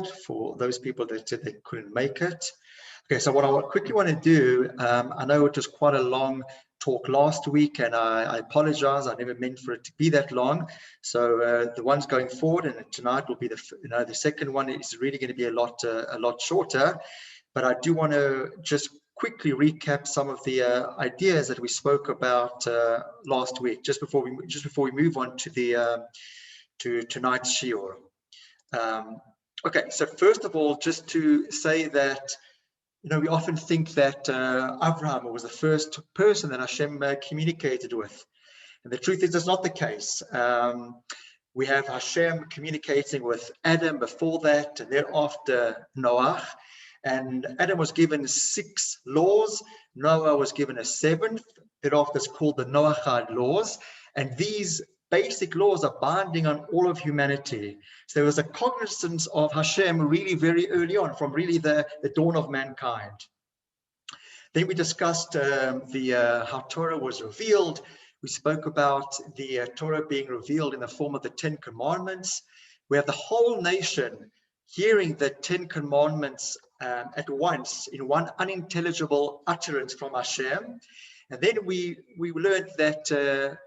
for those people that said they couldn't make it. Okay, so what I quickly want to do, I know it was quite a long talk last week, and I apologize. I never meant for it to be that long. So the ones going forward, and tonight will be the second one is really going to be a lot shorter. But I do want to just quickly recap some of the ideas that we spoke about last week, just before we move on to the to tonight's shiur. Okay, so first of all, just to say that, you know, we often think that Abraham was the first person that Hashem communicated with. And the truth is, that's not the case. We have Hashem communicating with Adam before that, and thereafter Noah. And Adam was given 6 laws. Noah was given a 7th. Thereafter it's called the Noahide laws. And these basic laws are binding on all of humanity. So there was a cognizance of Hashem really very early on, from really the dawn of mankind. Then we discussed how Torah was revealed. We spoke about the Torah being revealed in the form of the 10 Commandments. We have the whole nation hearing the 10 Commandments at once in one unintelligible utterance from Hashem. And then we learned that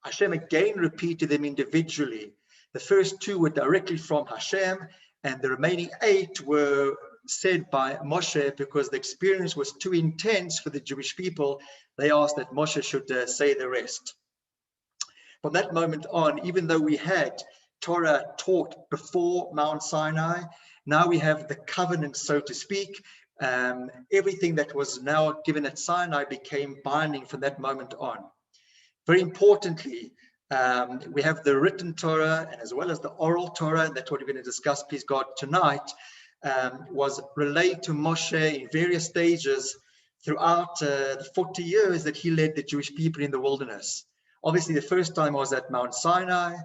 Hashem again repeated them individually. The first 2 were directly from Hashem, and the remaining 8 were said by Moshe because the experience was too intense for the Jewish people. They asked that Moshe should say the rest. From that moment on, even though we had Torah taught before Mount Sinai, now we have the covenant, so to speak. Everything that was now given at Sinai became binding from that moment on. Very importantly, we have the written Torah and as well as the oral Torah, and that's what we're going to discuss, please God, tonight, was relayed to Moshe in various stages throughout the 40 years that he led the Jewish people in the wilderness. Obviously, the first time was at Mount Sinai.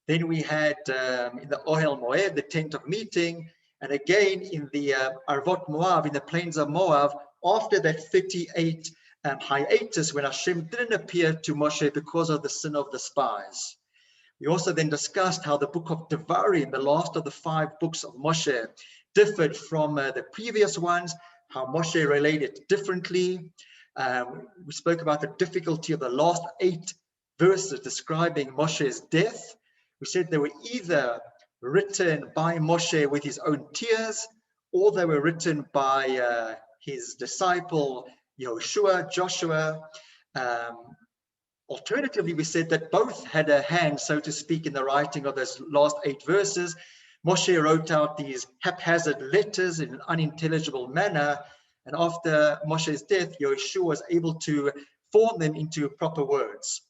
Then we had in the Ohel Moed, the tent of meeting, and again in the Arvot Moab, in the plains of Moab, after that 38 hiatus when Hashem didn't appear to Moshe because of the sin of the spies. We also then discussed how the book of Devarim, the last of the 5 books of Moshe, differed from the previous ones, how Moshe related differently. We spoke about the difficulty of the last 8 verses describing Moshe's death. We said they were either written by Moshe with his own tears, or they were written by his disciple Joshua. Alternatively, we said that both had a hand, so to speak, in the writing of those last 8 verses. Moshe wrote out these haphazard letters in an unintelligible manner, and after Moshe's death, Yeshua was able to form them into proper words.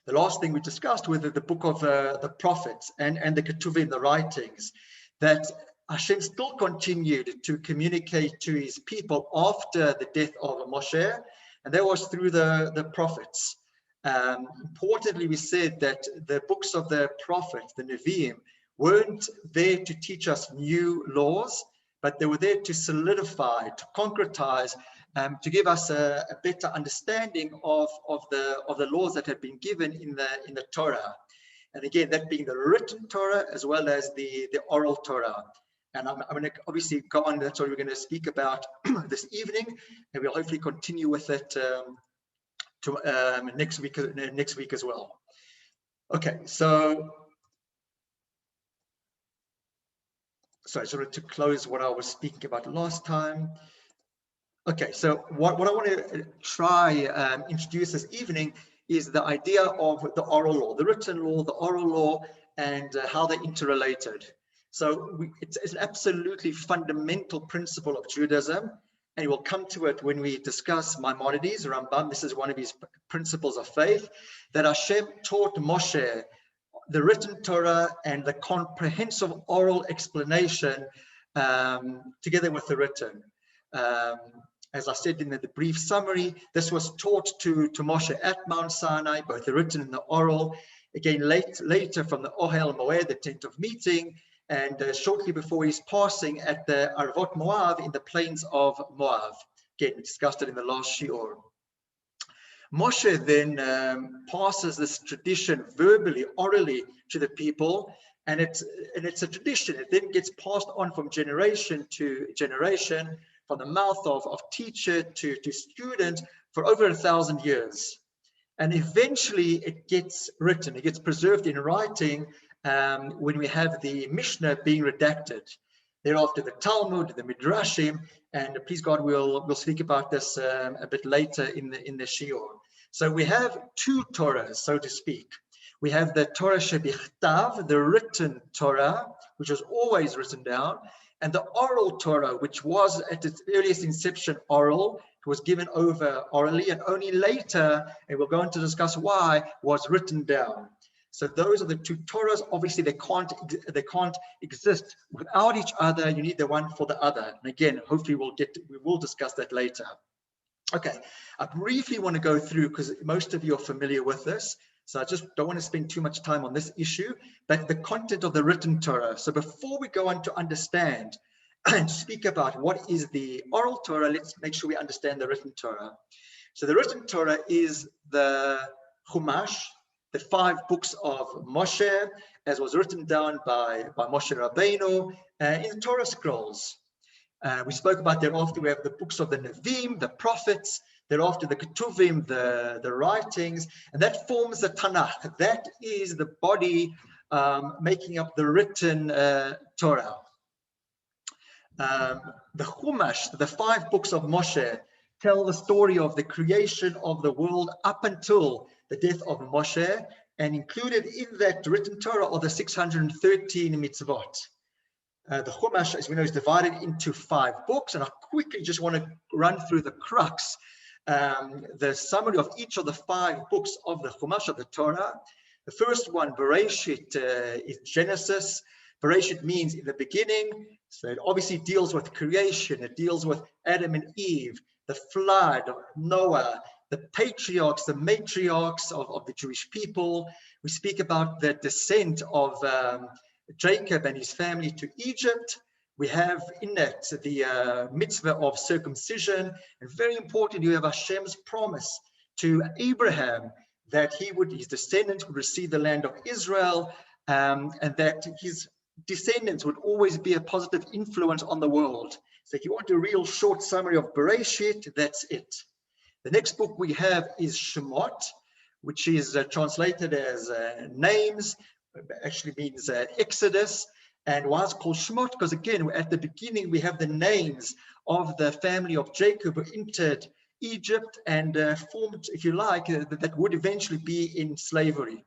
The last thing we discussed was the book of the prophets and the Ketuvim, the writings, that Hashem still continued to communicate to his people after the death of Moshe, and that was through the prophets. Importantly, we said that the books of the prophets, the Nevi'im, weren't there to teach us new laws, but they were there to solidify, to concretize, to give us a better understanding of the laws that had been given in the Torah. And again, that being the written Torah as well as the oral Torah. And I'm going to obviously go on. That's what we're going to speak about this evening, and we'll hopefully continue with it next week as well. Okay, so I just wanted to close what I was speaking about last time. Okay, so what I want to try introduce this evening is the idea of the oral law, the written law, the oral law, and how they're interrelated. So it's an absolutely fundamental principle of Judaism, and we'll come to it when we discuss Maimonides, Rambam. This is one of his principles of faith, that Hashem taught Moshe the written Torah and the comprehensive oral explanation together with the written. As I said in the brief summary, this was taught to Moshe at Mount Sinai, both the written and the oral. Again, later from the Ohel Moed, the tent of meeting, and shortly before his passing at the Arvot Moab in the plains of Moab. Again, we discussed it in the last shiur. Moshe then passes this tradition verbally, orally to the people, And it's a tradition. It then gets passed on from generation to generation, from the mouth of teacher to student for over 1,000 years. And eventually it gets written, it gets preserved in writing when we have the Mishnah being redacted. Thereafter the Talmud, the Midrashim, and please God, we'll speak about this a bit later in the Shiur. So we have two Torahs, so to speak. We have the Torah shebichtav, the written Torah, which was always written down, and the oral Torah, which was at its earliest inception oral. It was given over orally, and only later, and we're going to discuss why, was written down. So those are the two Torahs. Obviously, they can't exist without each other. You need the one for the other. And again, hopefully we will discuss that later. Okay, I briefly want to go through, because most of you are familiar with this, so I just don't want to spend too much time on this issue, but the content of the written Torah. So before we go on to understand and speak about what is the oral Torah, let's make sure we understand the written Torah. So the written Torah is the Chumash, the 5 books of Moshe, as was written down by Moshe Rabbeinu in the Torah scrolls. We spoke about thereafter, we have the books of the Nevi'im, the prophets, thereafter the Ketuvim, the writings, and that forms the Tanakh. That is the body making up the written Torah. The Chumash, the 5 books of Moshe, tell the story of the creation of the world up until the death of Moshe, and included in that written Torah are the 613 mitzvot. The Chumash, as we know, is divided into 5 books, and I quickly just want to run through the crux, the summary of each of the 5 books of the Chumash, of the Torah. The first one, Bereshit, is Genesis. Bereshit means in the beginning, so it obviously deals with creation. It deals with Adam and Eve, the flood, Noah, the patriarchs, the matriarchs of the Jewish people. We speak about the descent of Jacob and his family to Egypt. We have in that the mitzvah of circumcision, and very important, you have Hashem's promise to Abraham that his descendants would receive the land of Israel, and that his descendants would always be a positive influence on the world. So if you want a real short summary of Bereshit, that's it. The next book we have is Shemot, which is translated as names, actually means Exodus. And why it's called Shemot? Because again, at the beginning, we have the names of the family of Jacob who entered Egypt and formed, if you like, that would eventually be in slavery.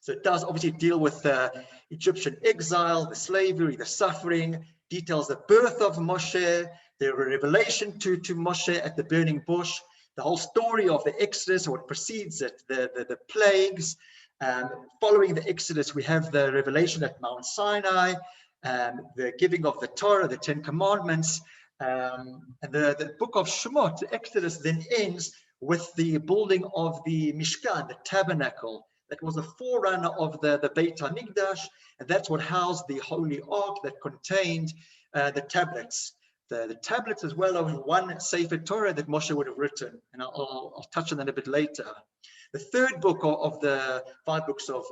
So it does obviously deal with the Egyptian exile, the slavery, the suffering, details the birth of Moshe, the revelation to Moshe at the burning bush, the whole story of the Exodus, what precedes it, the plagues. Following the Exodus, we have the revelation at Mount Sinai, the giving of the Torah, the 10 Commandments, and the book of Shemot, the Exodus, then ends with the building of the Mishkan, the tabernacle. That was a forerunner of the Beit HaMikdash, and that's what housed the Holy Ark that contained the tablets. The tablets as well as one Sefer Torah that Moshe would have written, and I'll touch on that a bit later. The third book of the 5 books of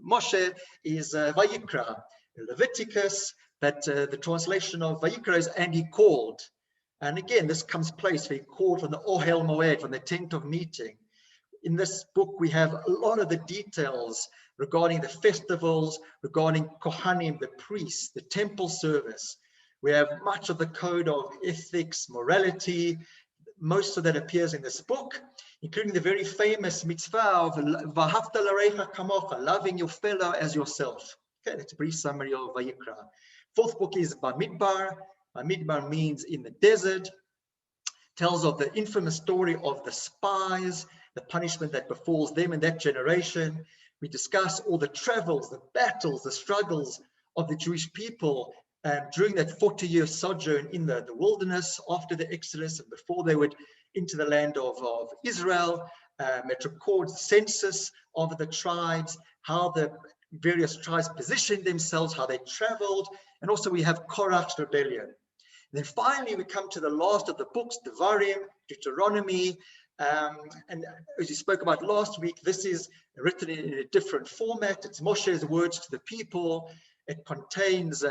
Moshe is Vayikra, Leviticus, but the translation of Vayikra is "and he called." And again, this comes place where he called from the Ohel Moed, from the tent of meeting. In this book, we have a lot of the details regarding the festivals, regarding Kohanim, the priests, the temple service. We have much of the code of ethics, morality. Most of that appears in this book, including the very famous mitzvah of V'ahavta l'recha kamocha, loving your fellow as yourself. Okay, that's a brief summary of Vayikra. 4th book is Bamidbar. Bamidbar means in the desert. Tells of the infamous story of the spies, the punishment that befalls them in that generation. We discuss all the travels, the battles, the struggles of the Jewish people during that 40-year sojourn in the wilderness after the Exodus and before they would into the land of Israel. It records the census of the tribes, how the various tribes positioned themselves, how they traveled, and also we have Korach's rebellion. And then finally, we come to the last of the books, Devarim, Deuteronomy, And as you spoke about last week, this is written in a different format. It's Moshe's words to the people. It contains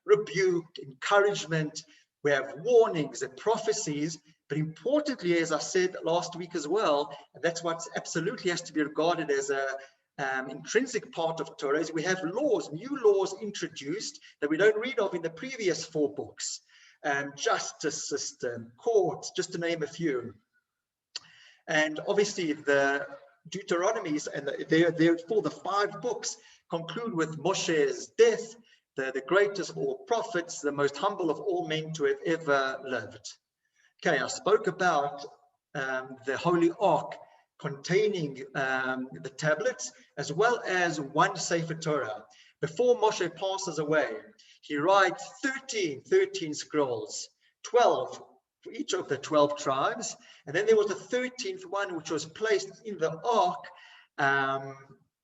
rebuke, encouragement. We have warnings and prophecies. But importantly, as I said last week as well, and that's what absolutely has to be regarded as a intrinsic part of Torah, is we have laws, new laws introduced that we don't read of in the previous 4 books. Justice system, courts, just to name a few. And obviously the Deuteronomies and therefore the 5 books conclude with Moshe's death, the greatest of all prophets, the most humble of all men to have ever lived. Okay, I spoke about the Holy Ark containing the tablets, as well as 1 Sefer Torah. Before Moshe passes away, he writes 13 scrolls, 12 for each of the 12 tribes. And then there was a 13th one, which was placed in the Ark,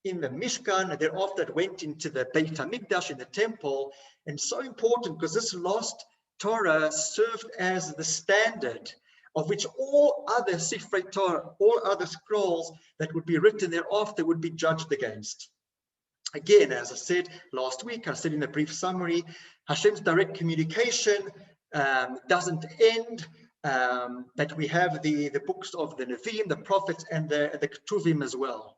in the Mishkan, and thereafter it went into the Beit HaMikdash, in the temple. And so important, because this lost Torah served as the standard of which all other Sifrei Torah, all other scrolls that would be written thereafter would be judged against. Again, as I said last week, I said in a brief summary, Hashem's direct communication doesn't end, but we have the books of the Nevi'im, the prophets, and the Ketuvim as well.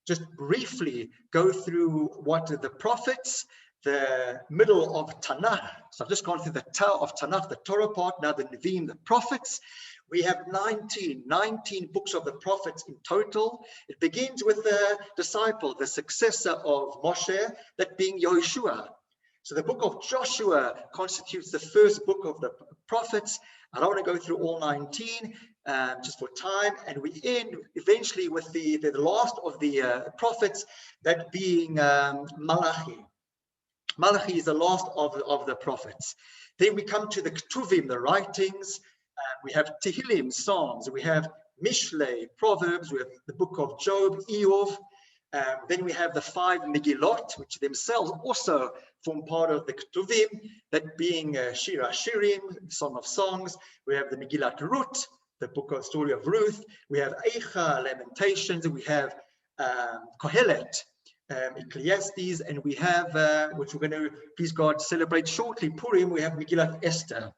Just briefly go through what the prophets, the middle of Tanakh. So I've just gone through the Torah of Tanakh, the Torah part, now the Nevi'im, the prophets. We have 19 books of the prophets in total. It begins with the disciple, the successor of Moshe, that being Yehoshua. So the book of Joshua constitutes the first book of the prophets. I don't want to go through all 19 just for time. And we end eventually with the last of the prophets, that being Malachi. Malachi is the last of the prophets. Then we come to the Ketuvim, the writings. We have Tehillim, Psalms. We have Mishlei, Proverbs. We have the book of Job, Eov. Then we have the 5 Megillot, which themselves also form part of the Ketuvim, that being Shir HaShirim, Song of Songs. We have the Megillat Ruth, the book of story of Ruth. We have Eicha, Lamentations. We have Kohelet, Ecclesiastes, and we have, which we're going to, please God, celebrate shortly, Purim. We have Megillat Esther.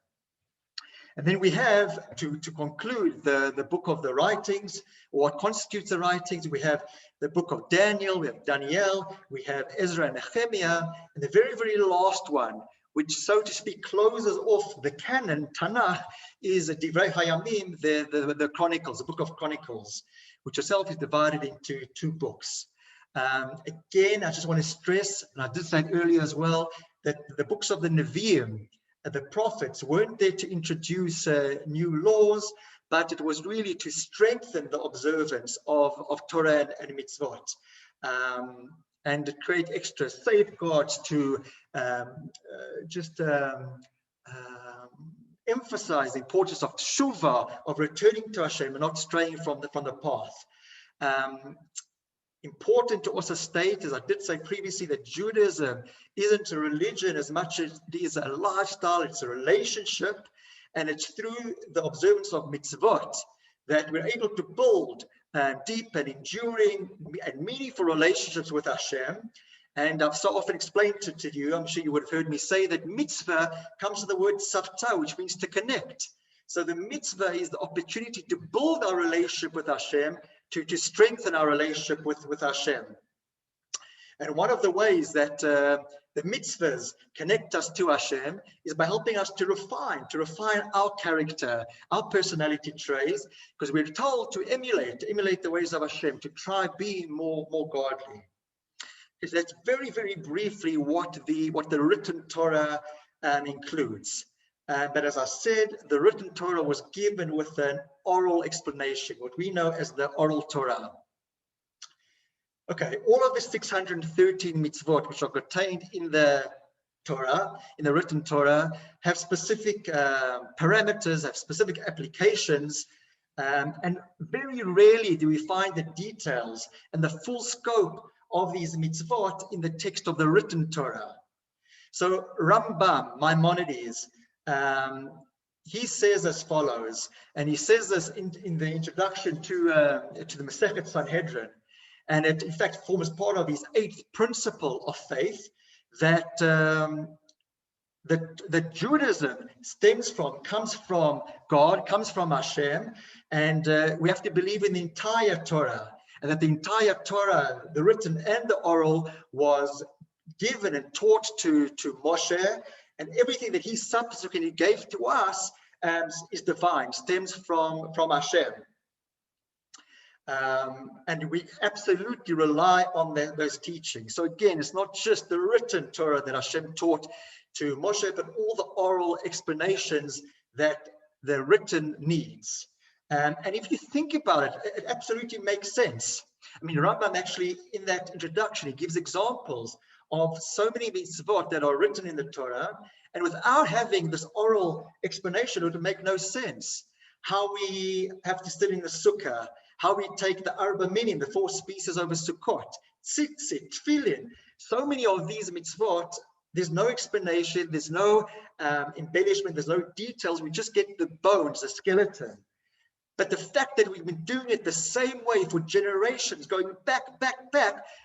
And then we have, to conclude the book of the writings, or what constitutes the writings, we have the book of Daniel, we have Daniel, we have Ezra and Nehemiah, and the very, very last one, which, so to speak, closes off the canon, Tanakh, is Divrei Hayamim, the Chronicles, the book of Chronicles, which itself is divided into 2 books. Again, I just want to stress, and I did say it earlier as well, that the books of the Nevi'im, the prophets, weren't there to introduce new laws, but it was really to strengthen the observance of Torah and mitzvot, and to create extra safeguards to emphasize the importance of teshuvah, of returning to Hashem and not straying from the path. Important to also state, as I did say previously, that Judaism isn't a religion as much as it is a lifestyle. It's a relationship, and it's through the observance of mitzvot that we're able to build deep and enduring and meaningful relationships with Hashem. And I've so often explained to you, I'm sure you would have heard me say, that mitzvah comes from the word savta, which means to connect. So the mitzvah is the opportunity to build our relationship with Hashem, to strengthen our relationship with Hashem. And one of the ways that the mitzvahs connect us to Hashem is by helping us to refine our character, our personality traits, because we're told to emulate the ways of Hashem, to try being more godly. Because that's very, very briefly what the written Torah includes. But as I said, the written Torah was given with an oral explanation, what we know as the oral Torah. Okay, all of the 613 mitzvot which are contained in the Torah, in the written Torah, have specific parameters, have specific applications, and very rarely do we find the details and the full scope of these mitzvot in the text of the written Torah. So Rambam, Maimonides, he says as follows, and he says this in the introduction to the Masechet Sanhedrin, and it in fact forms part of his 8th principle of faith, that that Judaism comes from God, comes from Hashem, and we have to believe in the entire Torah, and that the entire Torah, the written and the oral, was given and taught to Moshe, and everything that he subsequently gave to us is divine, stems from Hashem. And we absolutely rely on those teachings. So again, it's not just the written Torah that Hashem taught to Moshe, but all the oral explanations that the written needs. And if you think about it, it absolutely makes sense. I mean, Rambam actually, in that introduction, he gives examples of so many mitzvot that are written in the Torah, and without having this oral explanation, it would make no sense. How we have to sit in the sukkah, how we take the arba minim, the 4 species over Sukkot, tzitzit, tefillin. So many of these mitzvot, there's no explanation, there's no embellishment, there's no details. We just get the bones, the skeleton. But the fact that we've been doing it the same way for generations, going back,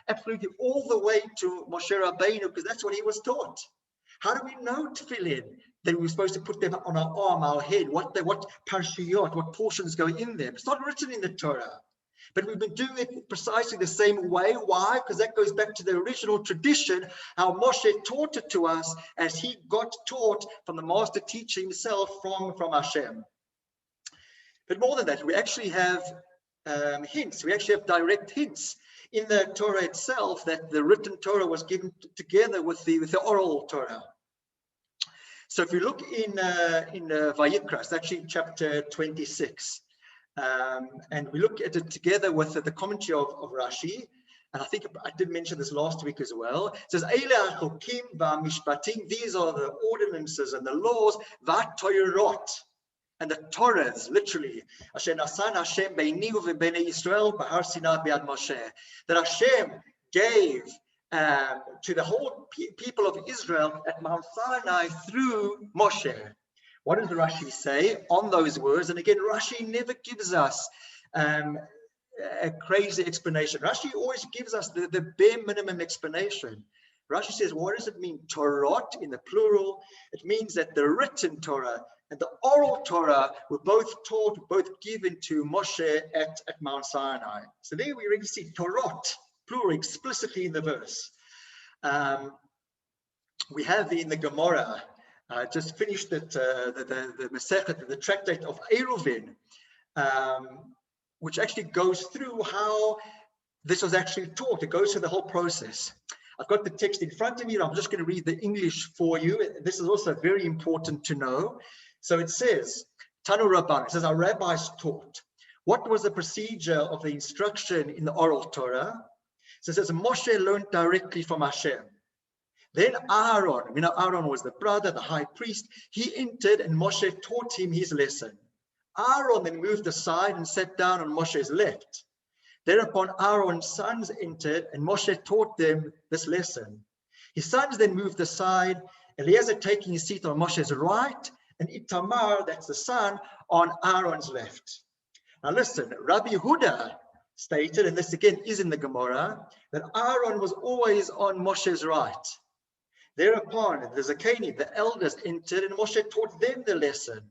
absolutely all the way to Moshe Rabbeinu, because that's what he was taught. How do we know tefillin? That we're supposed to put them on our arm, our head, what parashiyot, what portions go in them. It's not written in the Torah. But we've been doing it precisely the same way. Why? Because that goes back to the original tradition, how Moshe taught it to us as he got taught from the master teacher himself from Hashem. But more than that, we actually have hints. We actually have direct hints in the Torah itself that the written Torah was given together with the oral Torah. So if you look in Vayikra, it's actually chapter 26, and we look at it together with the commentary of Rashi, and I think I did mention this last week as well. It says, Eile hachokim v'mishpatim, these are the ordinances and the laws, v'torot, and the Torahs, literally, Asher nasan Hashem beini u'beinei Yisrael b'har Sinai biad Moshe, that Hashem gave to the whole people of Israel at Mount Sinai through Moshe. What does Rashi say on those words? And again, Rashi never gives us a crazy explanation. Rashi always gives us the bare minimum explanation. Rashi says, what does it mean, Torot, in the plural? It means that the written Torah and the oral Torah were both taught, both given to Moshe at Mount Sinai. So there we already see Torot, plural, explicitly in the verse. We have in the Gemara, just finished it, the Masechet, the tractate of Eruvin, which actually goes through how this was actually taught. It goes through the whole process. I've got the text in front of me, and I'm just going to read the English for you. This is also very important to know. So it says, Tanu Rabban, it says, our rabbis taught. What was the procedure of the instruction in the oral Torah? So it says, Moshe learned directly from Hashem. Then Aaron, we know Aaron was the brother, the high priest. He entered and Moshe taught him his lesson. Aaron then moved aside and sat down on Moshe's left. Thereupon Aaron's sons entered and Moshe taught them this lesson. His sons then moved aside, Eliezer taking his seat on Moshe's right, and Itamar, that's the son, on Aaron's left. Now listen, Rabbi Yehuda stated, and this again is in the Gemara, that Aaron was always on Moshe's right. Thereupon the Zakenim, the elders, entered and Moshe taught them the lesson.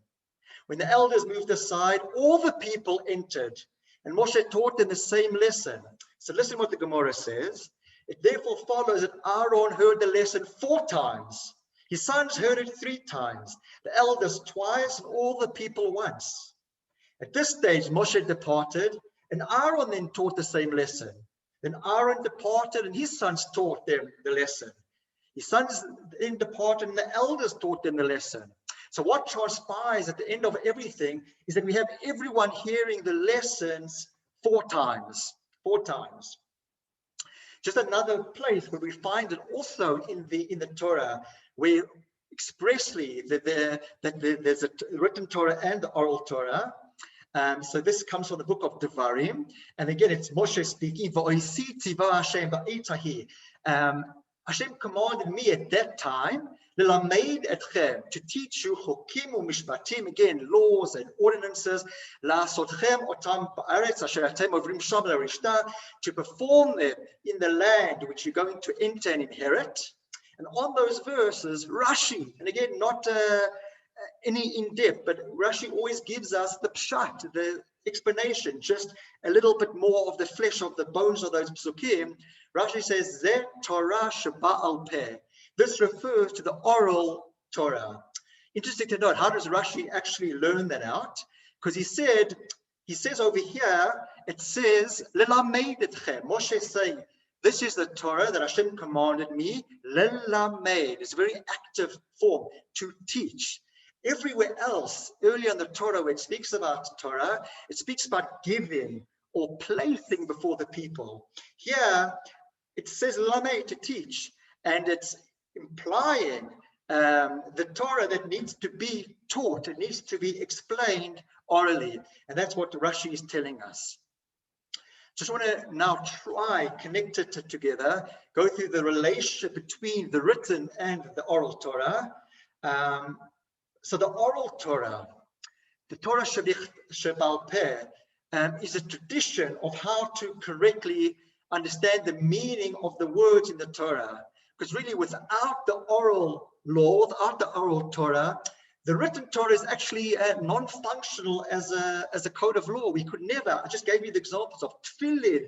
When the elders moved aside, all the people entered and Moshe taught them the same lesson. So listen what the Gemara says. It therefore follows that Aaron heard the lesson 4 times. His sons heard it 3 times, the elders twice, and all the people once. At this stage, Moshe departed, and Aaron then taught the same lesson. Then Aaron departed, and his sons taught them the lesson. His sons then departed, and the elders taught them the lesson. So what transpires at the end of everything is that we have everyone hearing the lessons 4 times. 4 times. Just another place where we find it also in the Torah, where expressly that there's a written Torah and the oral Torah. So this comes from the book of Devarim, and again it's Moshe speaking. Hashem commanded me at that time, lelamed etchem, to teach you chokim u'mishpatim, again, laws and ordinances, la'asotchem otam ba'aretz asher atem ovrim sham la'rishta, to perform them in the land which you're going to enter and inherit. And on those verses, Rashi, and again, not any in-depth, but Rashi always gives us the pshat, the explanation, just a little bit more of the flesh of the bones of those psukim. Rashi says, Zeh Torah sheba'al peh. This refers to the oral Torah. Interesting to note, how does Rashi actually learn that out? Because he says over here, it says, Lelamed etchem. Moshe is saying, this is the Torah that Hashem commanded me, Lelamed. It's a very active form, to teach. Everywhere else, earlier in the Torah, where it speaks about Torah, it speaks about giving or placing before the people. Here, it says Lamed, to teach, and it's implying the Torah that needs to be taught, it needs to be explained orally, and that's what Rashi is telling us. Just want to now try connect it together, go through the relationship between the written and the oral Torah. So the oral Torah, the Torah Sheba'al Peh, is a tradition of how to correctly understand the meaning of the words in the Torah. Because really, without the oral law, without the oral Torah, the written Torah is actually non-functional as a code of law. We could never, I just gave you the examples of tefillin,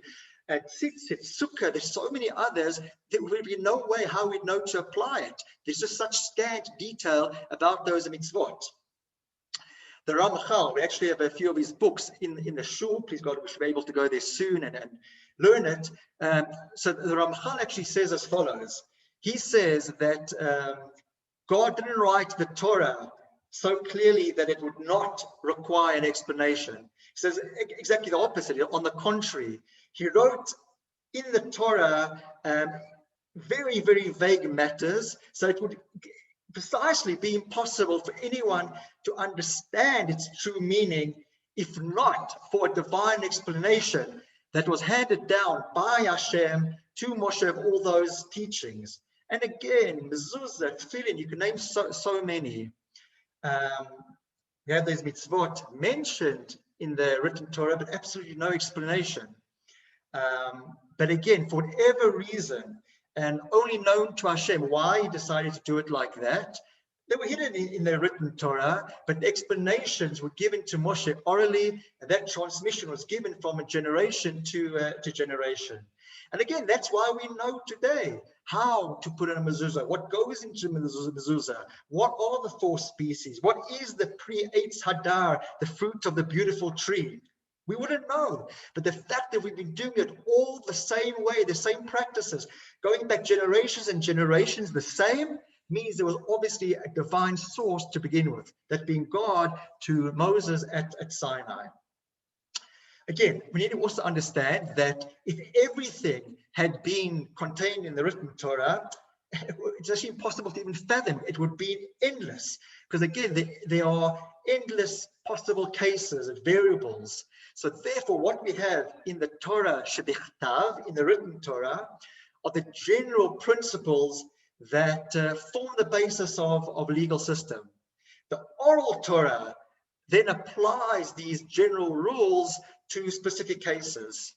tzitzit, sukkah, there's so many others, there would be no way how we'd know to apply it. There's just such scant detail about those mitzvot. The Ramchal, we actually have a few of his books in the Shiur. Please God, we should be able to go there soon and learn it. So the Ramchal actually says as follows. He says that God didn't write the Torah so clearly that it would not require an explanation. He says exactly the opposite. On the contrary, he wrote in the Torah very, very vague matters, so it would precisely be impossible for anyone to understand its true meaning, if not for a divine explanation that was handed down by Hashem to Moshe of all those teachings. And again, mezuzah, tefillin, you can name so many. We have these mitzvot mentioned in the written Torah, but absolutely no explanation. But again, for whatever reason, and only known to Hashem why he decided to do it like that, they were hidden in the written Torah, but the explanations were given to Moshe orally, and that transmission was given from a generation to generation. And again, that's why we know today how to put in a mezuzah, what goes into mezuzah, what are the 4 species, what is the pre-Eitz Hadar, the fruit of the beautiful tree. We wouldn't know, but the fact that we've been doing it all the same way, the same practices, going back generations and generations, the same, means there was obviously a divine source to begin with, that being God to Moses at Sinai. Again, we need to also understand that if everything had been contained in the written Torah, it's actually impossible to even fathom. It would be endless, because again, there are endless possible cases and variables. So therefore, what we have in the Torah shebichtav, in the written Torah, are the general principles that form the basis of legal system. The oral Torah then applies these general rules to specific cases.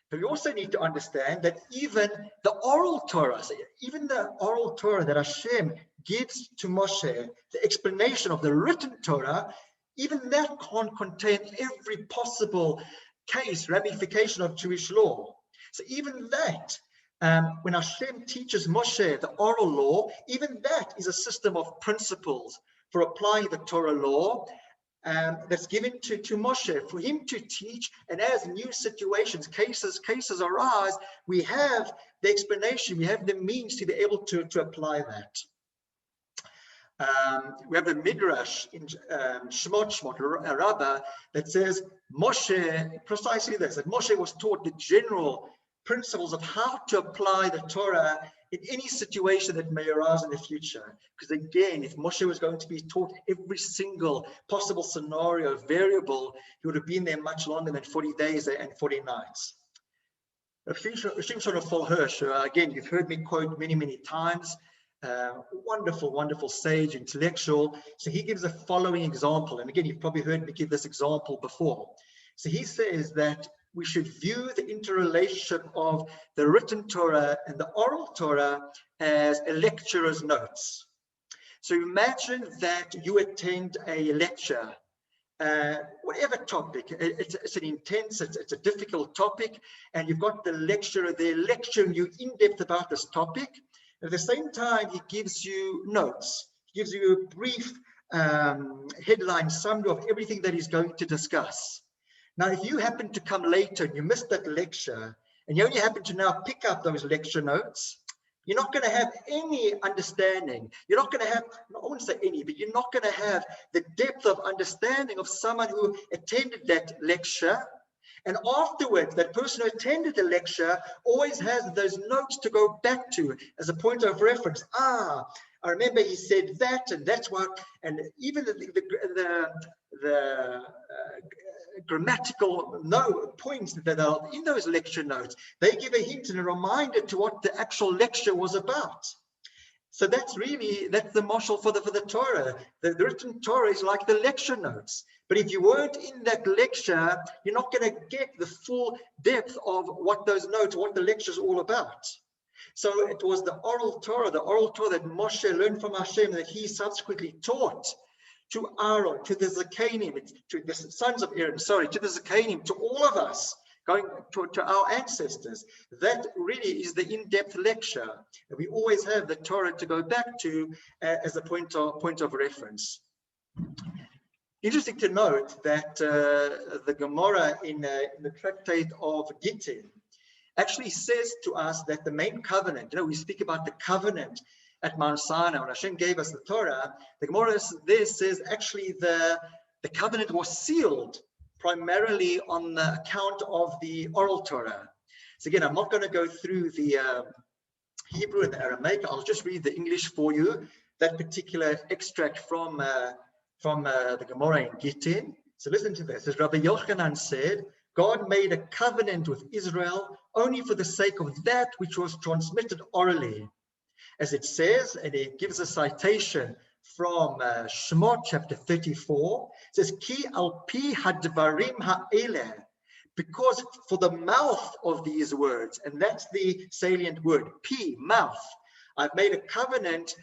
But we also need to understand that even the oral Torah, so even the oral Torah that Hashem gives to Moshe, the explanation of the written Torah, even that can't contain every possible case, ramification of Jewish law. So even that, when Hashem teaches Moshe the oral law, even that is a system of principles for applying the Torah law that's given to Moshe for him to teach. And as new situations, cases arise, we have the explanation, we have the means to be able to apply that. We have a midrash in Shemot Rabbah that says Moshe, precisely this, that Moshe was taught the general principles of how to apply the Torah in any situation that may arise in the future. Because again, if Moshe was going to be taught every single possible scenario, variable, he would have been there much longer than 40 days and 40 nights. Shimshon of Hirsch, again, you've heard me quote many, many times. Wonderful, wonderful sage, intellectual. So he gives the following example. And again, you've probably heard me give this example before. So he says that we should view the interrelationship of the written Torah and the oral Torah as a lecturer's notes. So imagine that you attend a lecture, whatever topic, it's an intense, it's a difficult topic, and you've got the lecturer there lecturing you in depth about this topic. At the same time, he gives you notes. He gives you a brief headline summary of everything that he's going to discuss. Now, if you happen to come later and you missed that lecture, and you only happen to now pick up those lecture notes, you're not going to have any understanding. You're not going to have, I won't say any, but you're not going to have the depth of understanding of someone who attended that lecture. And afterwards, that person who attended the lecture always has those notes to go back to as a point of reference. I remember he said that, and that's what, and even the grammatical points that are in those lecture notes, they give a hint and a reminder to what the actual lecture was about. So that's the marshal for the Torah. The written Torah is like the lecture notes. But if you weren't in that lecture, you're not going to get the full depth of what those notes, what the lecture is all about. So it was the oral Torah that Moshe learned from Hashem, that he subsequently taught to Aaron, to the Zakanim, to the sons of Aaron, to the Zakanim, to all of us, going to our ancestors. That really is the in-depth lecture. And we always have the Torah to go back to as a point of reference. Interesting to note that the Gemara in the tractate of Gittin actually says to us that the main covenant, we speak about the covenant at Mount Sinai, when Hashem gave us the Torah, the Gemara there says actually the covenant was sealed primarily on the account of the oral Torah. So again, I'm not going to go through the Hebrew and the Aramaic. I'll just read the English for you, that particular extract from the Gemara in Gittin. So listen to this. As Rabbi Yochanan said, God made a covenant with Israel only for the sake of that which was transmitted orally. As it says, and it gives a citation from Shemot chapter 34, it says, Ki al pi hadvarim ha'eleh, because for the mouth of these words, and that's the salient word, pi, mouth, I've made a covenant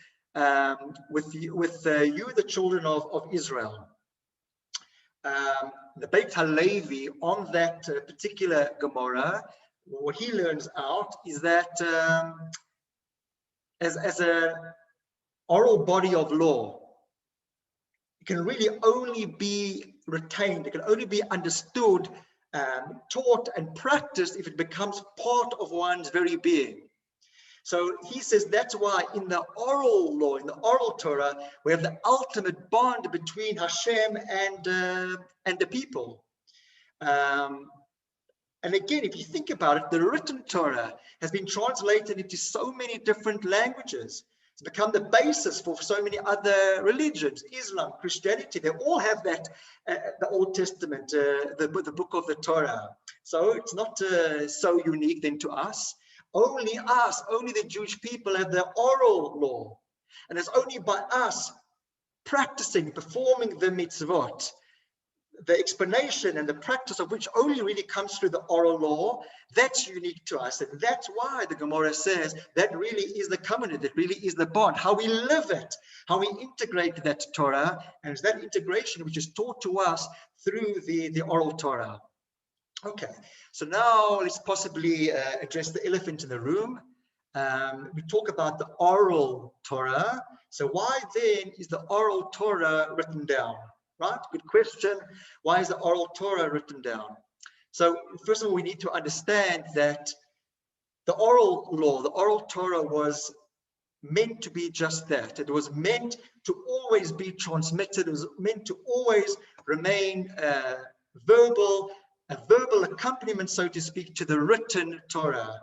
with you, the children of Israel. The Beit HaLevi, on that particular Gemara, what he learns out is that as an oral body of law, it can really only be retained, it can only be understood, taught and practiced if it becomes part of one's very being. So he says that's why in the oral law, in the oral Torah, we have the ultimate bond between Hashem and the people. And again, if you think about it, the written Torah has been translated into so many different languages. It's become the basis for so many other religions, Islam, Christianity. They all have that, the Old Testament, the book of the Torah. So it's not so unique then to us. Only us, only the Jewish people have the oral law. And it's only by us practicing, performing the mitzvot, the explanation and the practice of which only really comes through the oral law, that's unique to us. And that's why the Gemara says that really is the covenant, that really is the bond, how we live it, how we integrate that Torah, and it's that integration which is taught to us through the oral Torah. Okay, so now let's possibly address the elephant in the room. We talk about the oral Torah. So why then is the oral Torah written down? Right? Good question. Why is the oral Torah written down? So first of all, we need to understand that the oral law, the oral Torah was meant to be just that. It was meant to always be transmitted. It was meant to always remain a verbal accompaniment, so to speak, to the written Torah.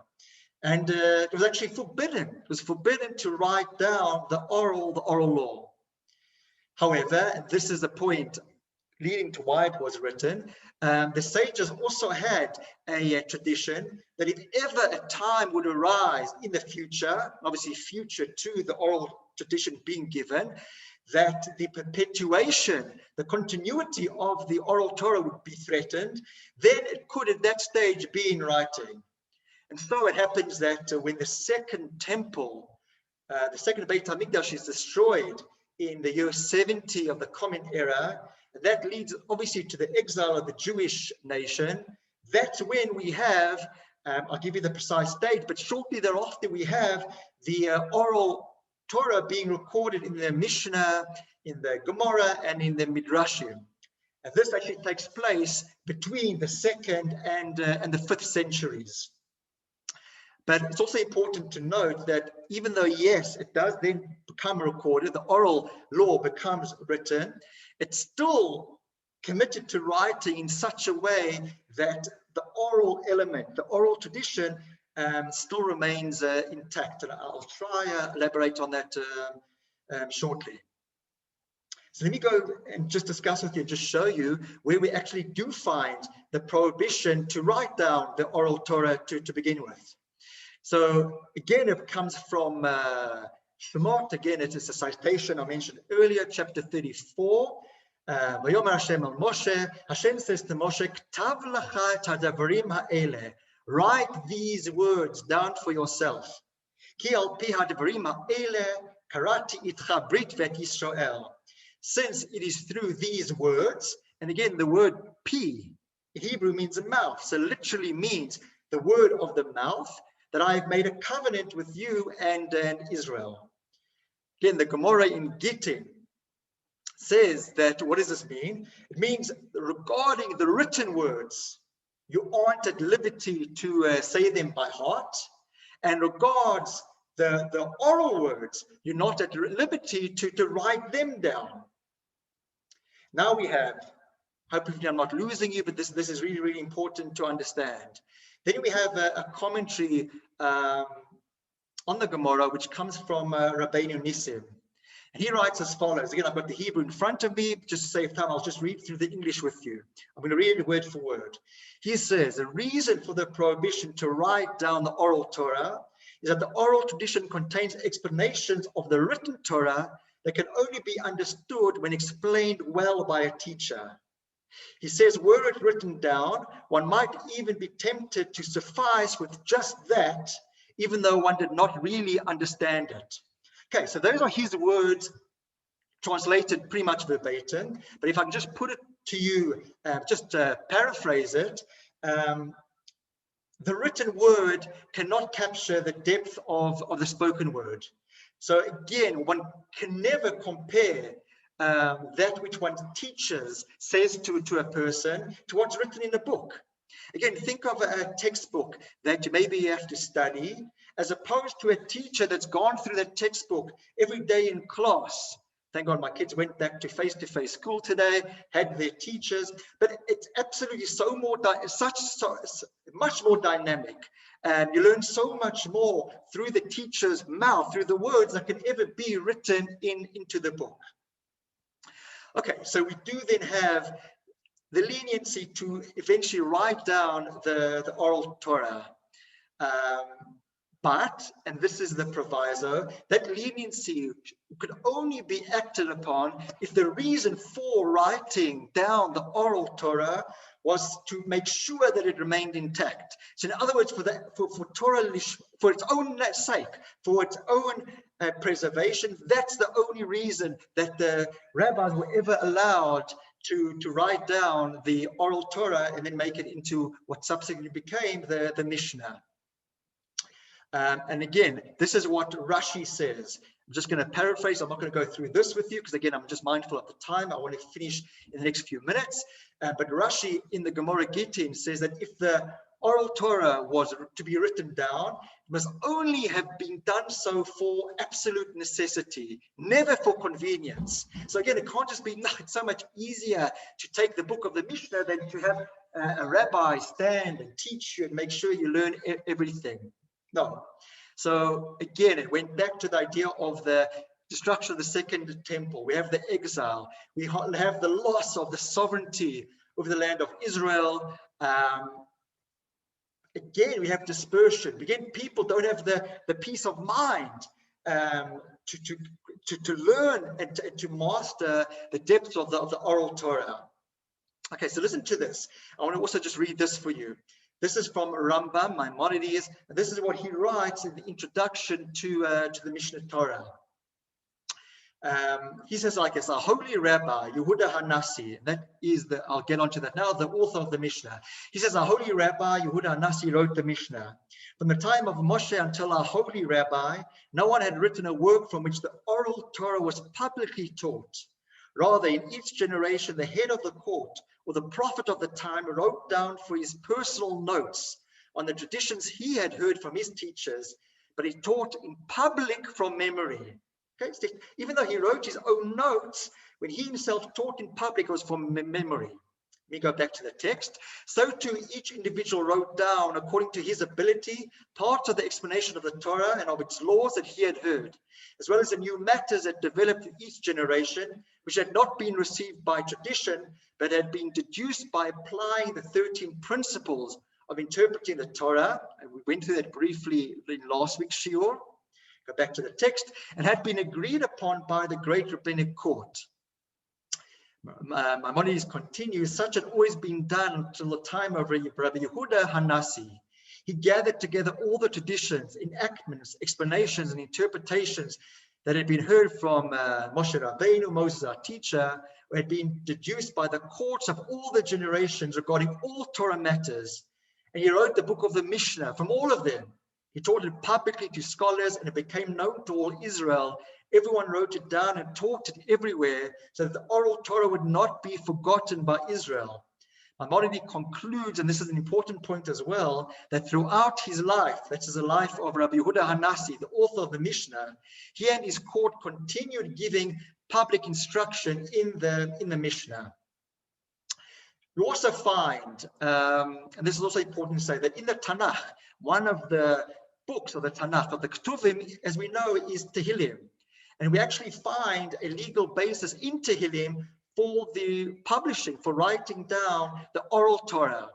And it was actually forbidden. It was forbidden to write down the oral law. However, and this is the point, leading to why it was written, the sages also had a tradition that if ever a time would arise in the future, obviously future to the oral tradition being given, that the perpetuation, the continuity of the oral Torah would be threatened, then it could at that stage be in writing. And so it happens that when the second temple, the second Beit HaMikdash is destroyed in the year 70 of the Common Era, that leads obviously to the exile of the Jewish nation. That's when we have, I'll give you the precise date, but shortly thereafter we have the oral Torah being recorded in the Mishnah, in the Gemara, and in the Midrashim. And this actually takes place between the 2nd and the 5th centuries. But it's also important to note that even though, yes, it does then become recorded, the oral law becomes written, it's still committed to writing in such a way that the oral element, the oral tradition, still remains intact. And I'll try elaborate on that shortly. So let me go and just discuss with you, just show you where we actually do find the prohibition to write down the oral Torah to begin with. So again, it comes from Shemot. Again, it is a citation I mentioned earlier, chapter 34. Vayomer Hashem el Moshe. Hashem says to Moshe, "Ktav lacha et hadvarim ha'eleh." Write these words down for yourself. Ki al pi hadvarim ha'eleh karati itcha brit vet Yisrael. Since it is through these words, and again, the word pi in Hebrew means a mouth, so literally means the word of the mouth, that I have made a covenant with you and Israel. Again, the Gemara in Gittin says that, what does this mean? It means regarding the written words, you aren't at liberty to say them by heart, and regards the oral words, you're not at liberty to write them down. Now we have, hopefully I'm not losing you, but this is really, really important to understand. Then we have a commentary on the Gemara, which comes from Rabbi Nissim. And he writes as follows. Again, I've got the Hebrew in front of me. Just to save time, I'll just read through the English with you. I'm going to read it word for word. He says, the reason for the prohibition to write down the oral Torah is that the oral tradition contains explanations of the written Torah that can only be understood when explained well by a teacher. He says, were it written down, one might even be tempted to suffice with just that, even though one did not really understand it. Okay, so those are his words translated pretty much verbatim. But if I can just put it to you, paraphrase it, the written word cannot capture the depth of the spoken word. So again, one can never compare that which one teaches, says to a person, to what's written in a book. Again, think of a textbook that maybe you have to study, as opposed to a teacher that's gone through that textbook every day in class. Thank God my kids went back to face-to-face school today, had their teachers, but it's absolutely much more dynamic. And you learn so much more through the teacher's mouth, through the words that can ever be written into the book. Okay, so we do then have the leniency to eventually write down the oral Torah. But, and this is the proviso, that leniency could only be acted upon if the reason for writing down the oral Torah was to make sure that it remained intact. So in other words, for Torah, for its own sake, for its own preservation, that's the only reason that the rabbis were ever allowed to write down the oral Torah and then make it into what subsequently became the Mishnah. And again, this is what Rashi says. I'm just going to paraphrase. I'm not going to go through this with you because, again, I'm just mindful of the time. I want to finish in the next few minutes. But Rashi in the Gemara Gittin says that if the oral Torah was to be written down, it must only have been done so for absolute necessity, never for convenience. So again, it can't just be, no, it's so much easier to take the book of the Mishnah than to have a rabbi stand and teach you and make sure you learn everything. No. So again, it went back to the idea of the destruction of the second temple. We have the exile. We have the loss of the sovereignty over the land of Israel. Again, we have dispersion. Again, people don't have the peace of mind to learn and to master the depths of the oral Torah. Okay, so listen to this. I want to also just read this for you. This is from Rambam, Maimonides, and this is what he writes in the introduction to the Mishnah Torah. He says like this: our holy Rabbi Yehuda Hanassi, that is I'll get onto that now, the author of the Mishnah. He says our holy Rabbi Yehuda Hanassi wrote the Mishnah. From the time of Moshe until our holy Rabbi, no one had written a work from which the oral Torah was publicly taught. Rather, in each generation, the head of the court or the prophet of the time wrote down for his personal notes on the traditions he had heard from his teachers, but he taught in public from memory. Okay, so even though he wrote his own notes, when he himself taught in public, it was from memory. Let me go back to the text. So too, each individual wrote down, according to his ability, parts of the explanation of the Torah and of its laws that he had heard, as well as the new matters that developed in each generation, which had not been received by tradition, but had been deduced by applying the 13 principles of interpreting the Torah. And we went through that briefly in last week's Shiur. Go back to the text, and had been agreed upon by the great rabbinic court. Maimonides continues, such had always been done until the time of Rabbi Yehuda Hanassi. He gathered together all the traditions, enactments, explanations, and interpretations that had been heard from Moshe Rabbeinu, Moses our teacher, who had been deduced by the courts of all the generations regarding all Torah matters. And he wrote the book of the Mishnah from all of them. He taught it publicly to scholars, and it became known to all Israel. Everyone wrote it down and taught it everywhere, so that the oral Torah would not be forgotten by Israel. Maimonides concludes, and this is an important point as well, that throughout his life, that is the life of Rabbi Yehuda Hanassi, the author of the Mishnah, he and his court continued giving public instruction in the Mishnah. You also find, and this is also important to say, that in the Tanakh, one of the books of the Tanakh, of the Ketuvim, as we know, is Tehillim. And we actually find a legal basis in Tehillim for the publishing, for writing down the oral Torah.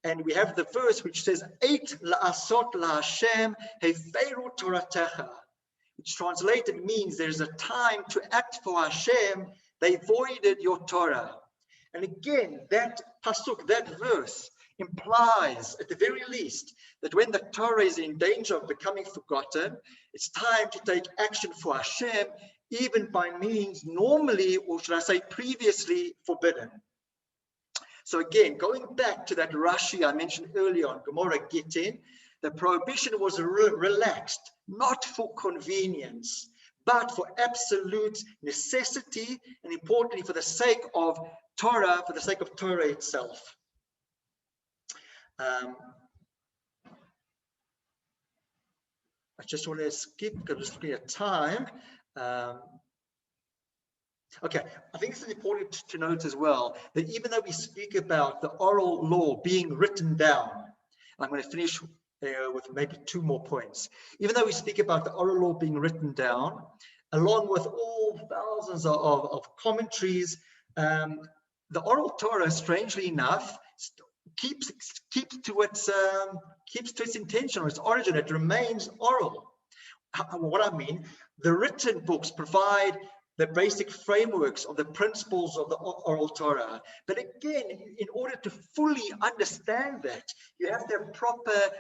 And we have the verse which says, Eit la'asot la'Hashem heferu Toratecha, which translated means there's a time to act for Hashem, they voided your Torah. And again, that pasuk, that verse, implies, at the very least, that when the Torah is in danger of becoming forgotten, it's time to take action for Hashem, even by means normally, or should I say previously, forbidden. So again, going back to that Rashi I mentioned earlier on Gemara Gittin, the prohibition was relaxed, not for convenience, but for absolute necessity, and importantly, for the sake of Torah, for the sake of Torah itself. I just want to skip, I'm just looking at time. Okay, I think it's important to note as well that even though we speak about the oral law being written down, I'm going to finish with maybe 2 more points. Even though we speak about the oral law being written down, along with all thousands of commentaries, the oral Torah, strangely enough, keeps to its intention or its origin. It remains oral. What I mean, the written books provide the basic frameworks of the principles of the oral Torah. But again, in order to fully understand that, you have to have proper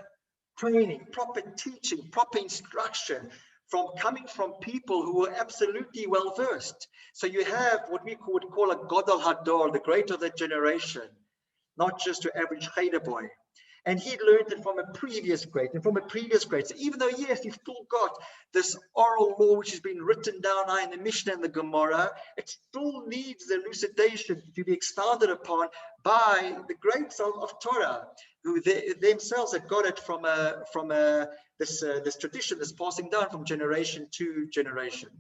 training, proper teaching, proper instruction coming from people who are absolutely well versed. So you have what we would call a Gadol Hador, the great of the generation, not just your average cheder boy. And he learned it from a previous great and from a previous great. So even though, yes, you've still got this oral law which has been written down in the Mishnah and the Gemara, it still needs the elucidation to be expounded upon by the greats of Torah, who themselves have got it from this tradition that's passing down from generation to generation.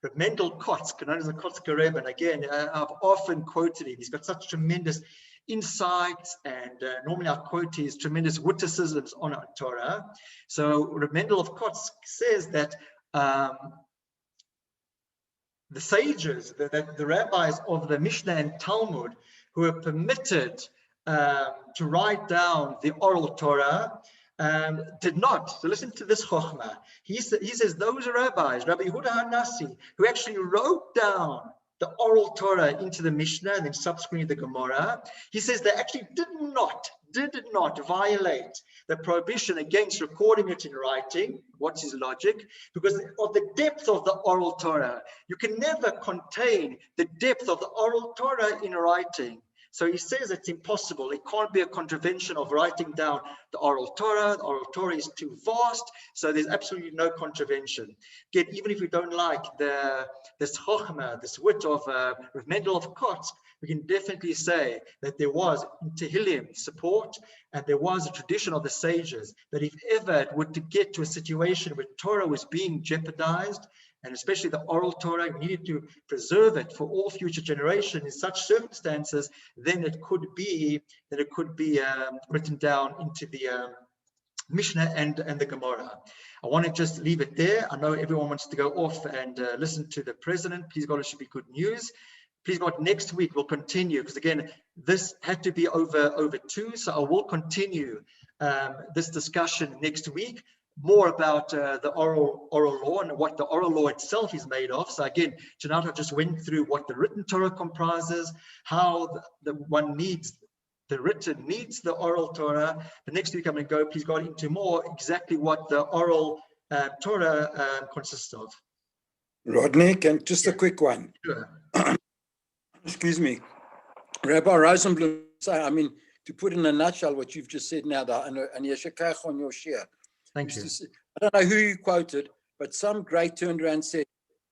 But Mendel Kotzk, known as the Kotzker Rebbe, and again, I've often quoted him. He's got such tremendous insights, and normally I quote his tremendous witticisms on Torah. So Mendel of Kotzk says that the sages, the rabbis of the Mishnah and Talmud, who were permitted to write down the oral Torah, did not. So listen to this chokhmah. He says those rabbis, Rabbi Yehuda HaNasi, who actually wrote down the oral Torah into the Mishnah and then subsequently the Gemara, he says they actually did not violate the prohibition against recording it in writing. What's his logic? Because of the depth of the oral Torah. You can never contain the depth of the oral Torah in writing. So he says it's impossible. It can't be a contravention of writing down the oral Torah. The oral Torah is too vast, so there's absolutely no contravention. Again, even if we don't like this chokhmah, this wit of Rav Mendel of Kotsk, we can definitely say that there was in Tehillim support, and there was a tradition of the sages that if ever it were to get to a situation where Torah was being jeopardized, and especially the oral Torah, we needed to preserve it for all future generations in such circumstances, then it could be written down into the Mishnah and the Gemara. I want to just leave it there. I know everyone wants to go off and listen to the president. Please God, it should be good news. Please God, next week we'll continue, because again, this had to be over 2, so I will continue this discussion next week. More about the oral law and what the oral law itself is made of. So again, tonight I just went through what the written Torah comprises, how the written needs the oral Torah. The next week I'm going to go, please God, into more exactly what the oral Torah consists of. Rodney, and just a quick one. Sure. Excuse me. Rabbi Rosenblum, I mean, to put in a nutshell what you've just said now, and Yeshakach on your shiur. Thank you. I don't know who you quoted, but some great turned around and said,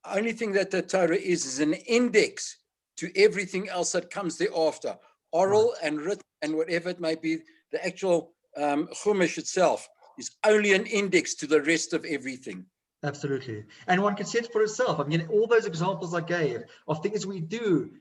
the only thing that the Torah is an index to everything else that comes thereafter, oral and written and whatever it may be. The actual Chumash itself is only an index to the rest of everything. Absolutely. And one can see it for itself. I mean, all those examples I gave of things we do,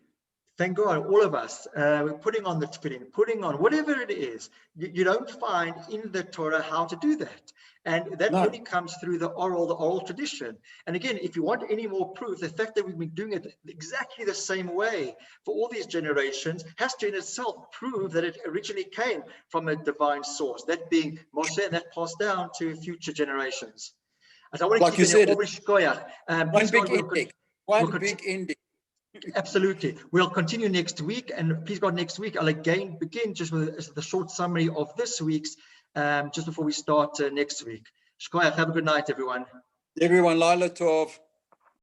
thank God, all of us, we're putting on the tefillin, putting on whatever it is, you don't find in the Torah how to do that. And that only comes through the oral tradition. And again, if you want any more proof, the fact that we've been doing it exactly the same way for all these generations has to in itself prove that it originally came from a divine source, that being Moshe, and that passed down to future generations. As I want to like you said, one big index. Absolutely. We'll continue next week, and please God, next week I'll again begin just with the short summary of this week's, just before we start next week. Shkoyach, have a good night, everyone. Everyone, Laila Tov.